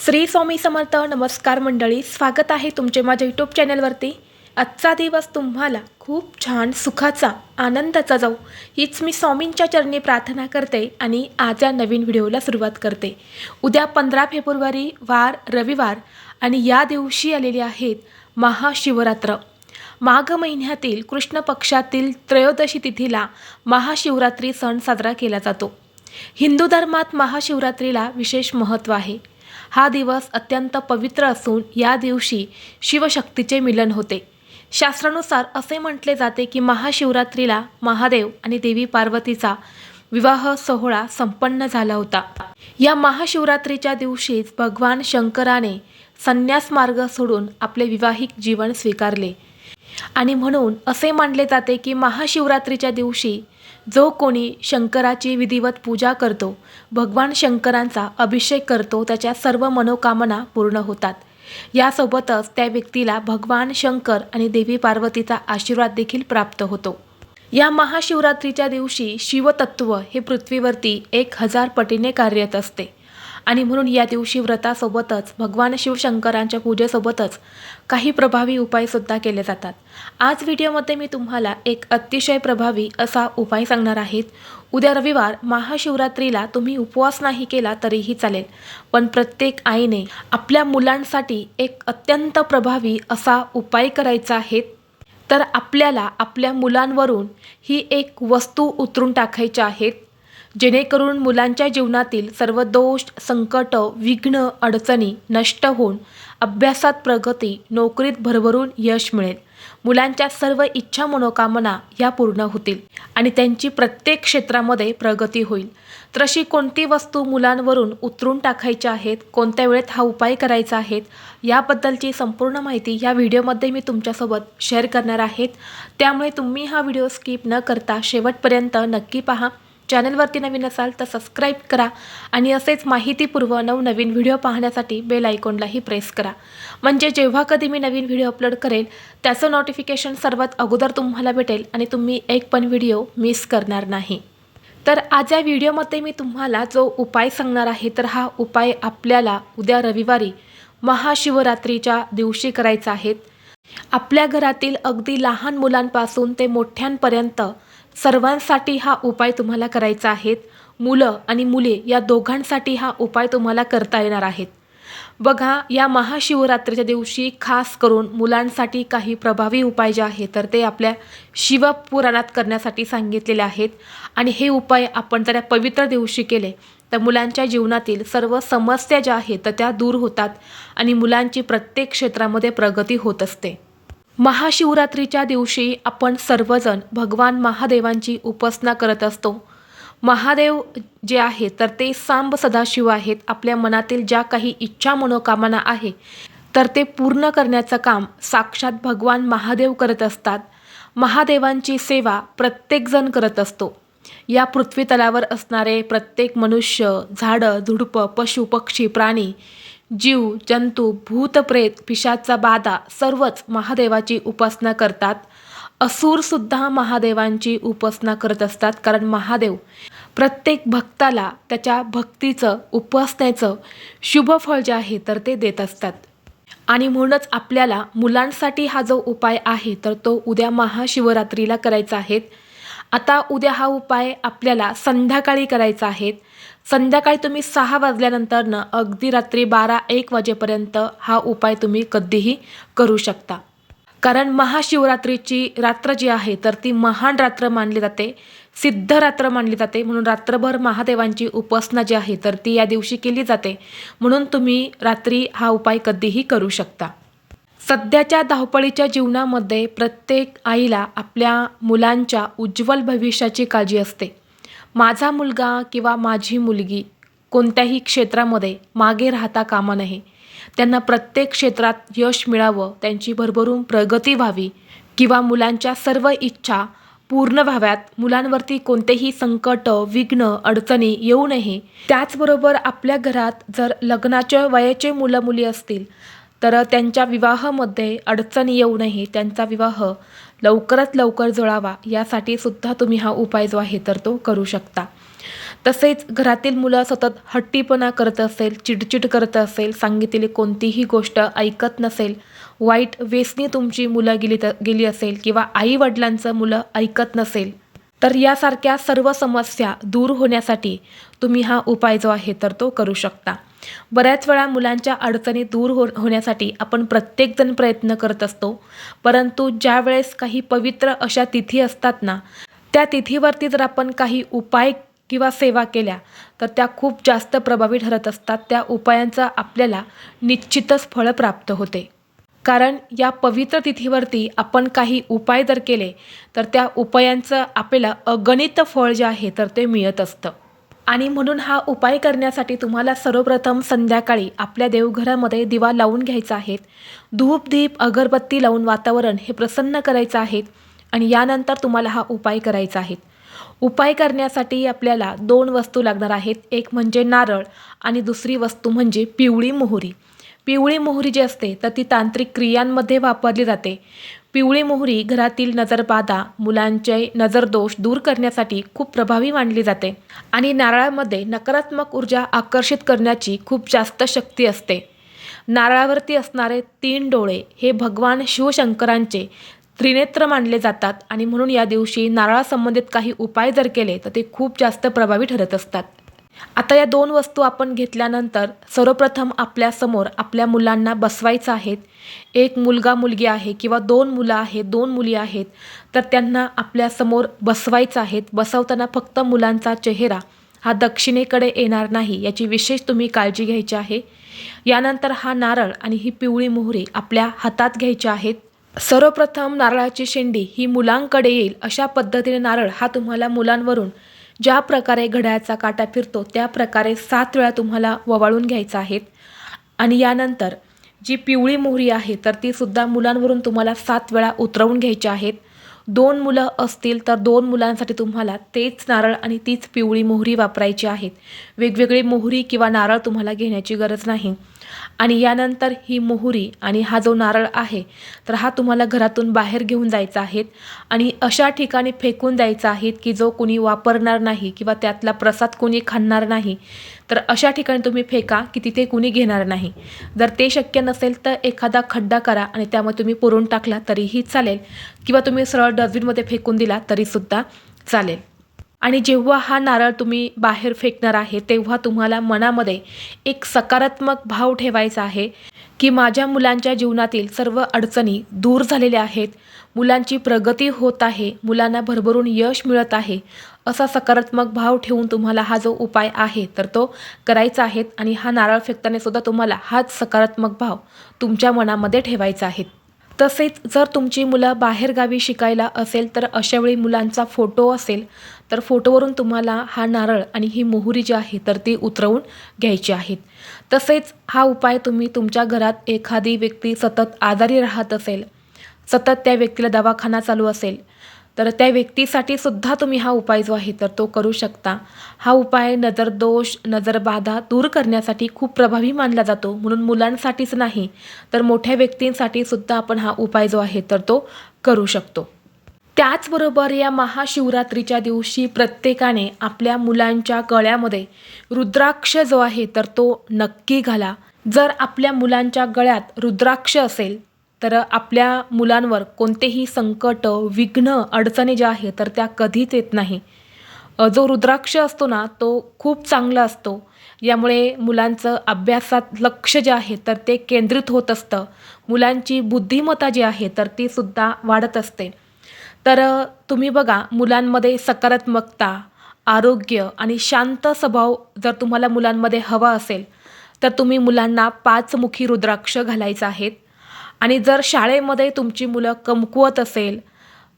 श्री स्वामी समर्थ. नमस्कार मंडळी, स्वागत आहे तुमचे माझ्या यूट्यूब चॅनलवरती. आजचा दिवस तुम्हाला खूप छान सुखाचा आनंदाचा जाऊ हीच मी स्वामींच्या चरणी प्रार्थना करते आणि आज या नवीन व्हिडिओला सुरुवात करते. उद्या 15 फेब्रुवारी वार रविवार आणि या दिवशी आलेली आहेत महाशिवरात्र. माघ महिन्यातील कृष्ण पक्षातील त्रयोदशी तिथीला महाशिवरात्री सण साजरा केला जातो. हिंदू धर्मात महाशिवरात्रीला विशेष महत्त्व आहे. हा दिवस अत्यंत पवित्र असून या दिवशी शिवशक्तीचे मिलन होते. शास्त्रानुसार असे म्हटले जाते की महाशिवरात्रीला महादेव आणि देवी पार्वतीचा विवाह सोहळा संपन्न झाला होता. या महाशिवरात्रीच्या दिवशीच भगवान शंकराने संन्यास मार्ग सोडून आपले विवाहिक जीवन स्वीकारले आणि म्हणून असे मानले जाते की महाशिवरात्रीच्या दिवशी जो कोणी शंकराची विधिवत पूजा करतो, भगवान शंकरांचा अभिषेक करतो, त्याच्या सर्व मनोकामना पूर्ण होतात. यासोबतच त्या व्यक्तीला भगवान शंकर आणि देवी पार्वतीचा आशीर्वाद देखील प्राप्त होतो. या महाशिवरात्रीच्या दिवशी शिवतत्व हे पृथ्वीवरती 1000 पटीने कार्यरत असते आणि म्हणून या दिवशी व्रतासोबतच भगवान शिवशंकरांच्या पूजेसोबतच काही प्रभावी उपायसुद्धा केले जातात. आज व्हिडिओमध्ये मी तुम्हाला एक अतिशय प्रभावी असा उपाय सांगणार आहेत. उद्या रविवार महाशिवरात्रीला तुम्ही उपवास नाही केला तरीही चालेल, पण प्रत्येक आईने आपल्या मुलांसाठी एक अत्यंत प्रभावी असा उपाय करायचा आहे. तर आपल्याला आपल्या मुलांवरून ही एक वस्तू उतरून टाकायच्या आहेत, जेणेकरून मुलांच्या जीवनातील सर्व दोष, संकट, विघ्न, अडचणी नष्ट होऊन अभ्यासात प्रगती, नोकरीत भरभरून यश मिळेल. मुलांच्या सर्व इच्छा मनोकामना या पूर्ण होतील आणि त्यांची प्रत्येक क्षेत्रामध्ये प्रगती होईल. तर अशी कोणती वस्तू मुलांवरून उतरून टाकायच्या आहेत, कोणत्या वेळेत हा उपाय करायचा आहे, याबद्दलची संपूर्ण माहिती या व्हिडिओमध्ये मी तुमच्यासोबत शेअर करणार आहेत. त्यामुळे तुम्ही हा व्हिडिओ स्किप न करता शेवटपर्यंत नक्की पहा. चॅनलवरती नवीन असाल तर सबस्क्राईब करा आणि असेच माहितीपूर्व नवनवीन व्हिडिओ पाहण्यासाठी बेल आयकॉनलाही प्रेस करा, म्हणजे जेव्हा कधी मी नवीन व्हिडिओ अपलोड करेल त्याचं नोटिफिकेशन सर्वात अगोदर तुम्हाला भेटेल आणि तुम्ही एक पण व्हिडिओ मिस करणार नाही. तर आज या व्हिडिओमध्ये मी तुम्हाला जो उपाय सांगणार आहे, तर हा उपाय आपल्याला उद्या रविवारी महाशिवरात्रीच्या दिवशी करायचा आहे. आपल्या घरातील अगदी लहान मुलांपासून ते मोठ्यांपर्यंत सर्वांसाठी हा उपाय तुम्हाला करायचा आहे. मुलं आणि मुले या दोघांसाठी हा उपाय तुम्हाला करता येणार आहेत. बघा, या महाशिवरात्रीच्या दिवशी खास करून मुलांसाठी काही प्रभावी उपाय जे आहेत तर ते आपल्या शिवपुराणात करण्यासाठी सांगितलेले आहेत आणि हे उपाय आपण जर या पवित्र दिवशी केले तर मुलांच्या जीवनातील सर्व समस्या ज्या आहेत तर त्या दूर होतात आणि मुलांची प्रत्येक क्षेत्रामध्ये प्रगती होत असते. महाशिवरात्रीच्या दिवशी आपण सर्वजण भगवान महादेवांची उपासना करत असतो. महादेव जे आहे तर ते सांब सदाशिव आहेत. आपल्या मनातील ज्या काही इच्छा मनोकामना आहे तर ते पूर्ण करण्याचं काम साक्षात भगवान महादेव करत असतात. महादेवांची सेवा प्रत्येकजण करत असतो. या पृथ्वीतलावर असणारे प्रत्येक मनुष्य, झाडं, झुडपं, पशु, पक्षी, प्राणी, जीव, जंतू, भूत, प्रेत, पिशाचा बाधा सर्वच महादेवाची उपासना करतात. असुरसुद्धा महादेवांची उपासना करत असतात, कारण महादेव प्रत्येक भक्ताला त्याच्या भक्तीचं, उपासनेचं शुभ फळ जे आहे तर ते देत असतात. आणि म्हणूनच आपल्याला मुलांसाठी हा जो उपाय आहे तर तो उद्या महाशिवरात्रीला करायचा आहे. आता उद्या हा उपाय आपल्याला संध्याकाळी करायचा आहे. संध्याकाळी तुम्ही 6 वाजल्यानंतर अगदी रात्री 12-1 वाजेपर्यंत हा उपाय तुम्ही कधीही करू शकता. कारण महाशिवरात्रीची रात्र जी आहे तर ती महान रात्र मानली जाते, सिद्ध रात्र मानली जाते. म्हणून रात्रभर महादेवांची उपासना जी आहे तर ती या दिवशी केली जाते. म्हणून तुम्ही रात्री हा उपाय कधीही करू शकता. सध्याच्या धावपळीच्या जीवनामध्ये प्रत्येक आईला आपल्या मुलांच्या उज्ज्वल भविष्याची काळजी असते. माझा मुलगा किंवा माझी मुलगी कोणत्याही क्षेत्रामध्ये मागे राहता कामा नये. त्यांना प्रत्येक क्षेत्रात यश मिळावं, त्यांची भरभरून प्रगती व्हावी किंवा मुलांच्या सर्व इच्छा पूर्ण व्हाव्यात, मुलांवरती कोणतेही संकट, विघ्न, अडचणी येऊ नये. त्याचबरोबर आपल्या घरात जर लग्नाच्या वयाचे मुलं मुली असतील तर त्यांच्या विवाहामध्ये अडचणी येऊ नये, त्यांचा विवाह लवकरात लवकर जुळावा, यासाठी सुद्धा तुम्ही हा उपाय जो आहे तर तो करू शकता. तसेच घरातील मुलं सतत हट्टीपणा करत असेल, चिडचिड करत असेल, सांगितलेली कोणतीही गोष्ट ऐकत नसेल, वाईट व्यसनी तुमची मुलं गेली असेल किंवा आई-वडिलांचं मुलं ऐकत नसेल, तर यासारख्या सर्व समस्या दूर होण्यासाठी तुम्ही हा उपाय जो आहे तर तो करू शकता. बऱ्याच वेळा मुलांच्या अडचणी दूर होण्यासाठी आपण प्रत्येकजण प्रयत्न करत असतो, परंतु ज्यावेळेस काही पवित्र अशा तिथी असतात ना, त्या तिथीवरती जर आपण काही उपाय किंवा सेवा केल्या तर त्या खूप जास्त प्रभावी ठरत असतात. त्या उपायांचा आपल्याला निश्चितच फळ प्राप्त होते. कारण या पवित्र तिथीवरती आपण काही उपाय जर केले तर त्या उपायांचं आपल्याला अगणित फळ जे आहे तर ते मिळत असतं. आणि म्हणून हा उपाय करण्यासाठी तुम्हाला सर्वप्रथम संध्याकाळी आपल्या देवघरामध्ये दिवा लावून घ्यायचा आहे. धूप दीप अगरबत्ती लावून वातावरण हे प्रसन्न करायचं आहे आणि यानंतर तुम्हाला हा उपाय करायचा आहे. उपाय करण्यासाठी आपल्याला 2 वस्तू लागणार आहेत. एक म्हणजे नारळ आणि दुसरी वस्तू म्हणजे पिवळी मोहरी. पिवळी मोहरी जी असते तर ती तांत्रिक क्रियांमध्ये वापरली जाते. पिवळी मोहरी घरातील नजरबाधा, मुलांचे नजरदोष दूर करण्यासाठी खूप प्रभावी मानली जाते आणि नारळामध्ये नकारात्मक ऊर्जा आकर्षित करण्याची खूप जास्त शक्ती असते. नारळावरती असणारे 3 डोळे हे भगवान शिवशंकरांचे त्रिनेत्र मानले जातात आणि म्हणून या दिवशी नारळासंबंधित काही उपाय जर केले तर ते खूप जास्त प्रभावी ठरत असतात. आता या 2 वस्तू आपण घेतल्यानंतर सर्वप्रथम आपल्यासमोर आपल्या मुलांना बसवायचं आहे. एक मुलगा मुलगी आहे किंवा 2 मुलं आहेत, 2 मुली आहेत, तर त्यांना आपल्यासमोर बसवायचं आहे. बसवताना फक्त मुलांचा चेहरा हा दक्षिणेकडे येणार नाही याची विशेष तुम्ही काळजी घ्यायची आहे. यानंतर हा नारळ आणि ही पिवळी मोहरी आपल्या हातात घ्यायची आहेत. सर्वप्रथम नारळाची शेंडी ही मुलांकडे येईल अशा पद्धतीने नारळ हा तुम्हाला मुलांवरून ज्या प्रकारे घड्याळाचा काटा फिरतो त्या प्रकारे 7 वेळा तुम्हाला ववाळून घ्यायचा आहे. आणि यानंतर जी पिवळी मोहरी आहे तर ती सुद्धा मुलांवरून तुम्हाला 7 वेळा उतरवून घ्यायची आहेत. 2 मुलं असतील तर 2 मुलांसाठी तुम्हाला तेच नारळ आणि तीच पिवळी मोहरी वापरायची आहेत. वेगवेगळी मोहरी किंवा नारळ तुम्हाला घेण्याची गरज नाही. आणि यानंतर ही मोहरी आणि हा जो नारळ आहे तर हा तुम्हाला घरातून बाहेर घेऊन जायचा आहे आणि अशा ठिकाणी फेकून द्यायचा आहे की जो कुणी वापरणार नाही किंवा त्यातला प्रसाद कुणी खाणार नाही. तर अशा ठिकाणी तुम्ही फेका की तिथे कुणी घेणार नाही. जर ते शक्य नसेल तर एखादा खड्डा करा आणि त्यामध्ये तुम्ही पुरून टाकला तरीही चालेल किंवा तुम्ही सरळ डस्टबिनमध्ये फेकून दिला तरीसुद्धा चालेल. आणि जेव्हा हा नारळ तुम्ही बाहेर फेकणार आहे तेव्हा तुम्हाला मनामध्ये एक सकारात्मक भाव ठेवायचा आहे की माझ्या मुलांच्या जीवनातील सर्व अडचणी दूर झालेल्या आहेत, मुलांची प्रगती होत आहे, मुलांना भरभरून यश मिळत आहे, असा सकारात्मक भाव ठेवून तुम्हाला हा जो उपाय आहे तर तो करायचा आहे. आणि हा नारळ फेकताना सुद्धा तुम्हाला हाच सकारात्मक भाव तुमच्या मनामध्ये ठेवायचा आहे. तसेच जर तुमची मुलं बाहेरगावी शिकायला असेल तर अशावेळी मुलांचा फोटो असेल तर फोटोवरून तुम्हाला हा नारळ आणि ही मोहरी जी आहे तर ती उतरवून घ्यायची आहेत. तसेच हा उपाय तुम्ही तुमच्या घरात एखादी व्यक्ती सतत आजारी राहत असेल, सतत त्या व्यक्तीला दवाखाना चालू असेल तर त्या व्यक्तीसाठी सुद्धा तुम्ही हा उपाय जो आहे तर तो करू शकता. हा उपाय नजरदोष, नजरबाधा दूर करण्यासाठी खूप प्रभावी मानला जातो. म्हणून मुलांसाठीच नाही तर मोठ्या व्यक्तींसाठी सुद्धा आपण हा उपाय जो आहे तर तो करू शकतो. त्याचबरोबर या महाशिवरात्रीच्या दिवशी प्रत्येकाने आपल्या मुलांच्या गळ्यामध्ये रुद्राक्ष जो आहे तर तो नक्की घाला. जर आपल्या मुलांच्या गळ्यात रुद्राक्ष असेल तर आपल्या मुलांवर कोणतेही संकट, विघ्न, अडचणी ज्या आहेत तर त्या कधीच येत नाही. जो रुद्राक्ष असतो ना तो खूप चांगला असतो. यामुळे मुलांचं अभ्यासात लक्ष जे आहे तर ते केंद्रित होत असतं. मुलांची बुद्धिमत्ता जी आहे तर ती सुद्धा वाढत असते. तर तुम्ही बघा मुलांमध्ये सकारात्मकता, आरोग्य आणि शांत स्वभाव जर तुम्हाला मुलांमध्ये हवा असेल तर तुम्ही मुलांना 5 मुखी रुद्राक्ष घालायचा आहेत. आणि जर शाळेमध्ये तुमची मुलं कमकुवत असेल,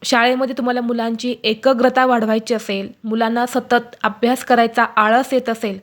शाळेमध्ये तुम्हाला मुलांची एकाग्रता वाढवायची असेल, मुलांना सतत अभ्यास करायचा आळस येत असेल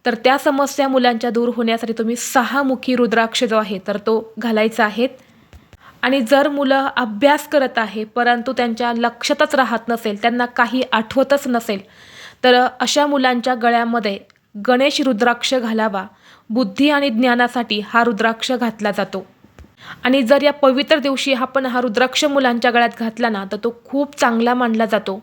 तर त्या समस्या मुलांच्या दूर होण्यासाठी तुम्ही 6 मुखी रुद्राक्ष जो आहे तर तो घालायचा आहे. आणि जर मुलं अभ्यास करत आहे परंतु त्यांच्या लक्षातच राहत नसेल, त्यांना काही आठवतच नसेल तर अशा मुलांच्या गळ्यामध्ये गणेश रुद्राक्ष घालावा. बुद्धी आणि ज्ञानासाठी हा रुद्राक्ष घातला जातो. आणि जर या पवित्र दिवशी आपण हा रुद्राक्ष मुलांच्या गळ्यात घातला ना तर तो खूप चांगला मानला जातो.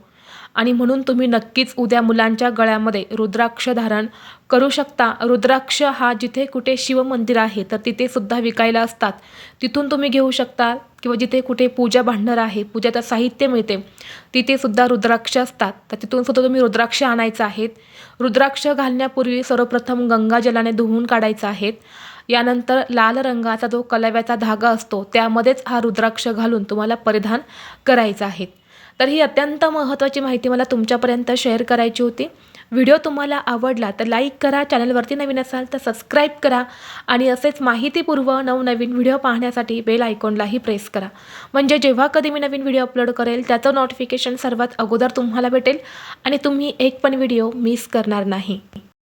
आणि म्हणून तुम्ही नक्कीच उद्या मुलांच्या गळ्यामध्ये रुद्राक्ष धारण करू शकता. रुद्राक्ष हा जिथे कुठे शिवमंदिर आहे तर तिथे सुद्धा विकायला असतात, तिथून तुम्ही घेऊ शकता. किंवा जिथे कुठे पूजा भांडार आहे, पूजाचं साहित्य मिळते, तिथे सुद्धा रुद्राक्ष असतात, तर तिथून सुद्धा तुम्ही रुद्राक्ष आणायचं आहेत. रुद्राक्ष घालण्यापूर्वी सर्वप्रथम गंगाजलाने धुवून काढायचं आहेत. यानंतर लाल रंगाचा जो कलव्याचा धागा असतो त्यामध्येच हा रुद्राक्ष घालून तुम्हाला परिधान करायचा आहे. तर ही अत्यंत महत्त्वाची माहिती मला तुमच्यापर्यंत शेअर करायची होती. व्हिडिओ तुम्हाला आवडला तर लाईक करा, चॅनलवरती नवीन असाल तर सबस्क्राईब करा आणि असेच माहितीपूर्व नवनवीन व्हिडिओ पाहण्यासाठी बेल आयकॉनलाही प्रेस करा. म्हणजे जेव्हा कधी मी नवीन व्हिडिओ अपलोड करेल त्याचं नोटिफिकेशन सर्वात अगोदर तुम्हाला भेटेल आणि तुम्ही एक पण व्हिडिओ मिस करणार नाही.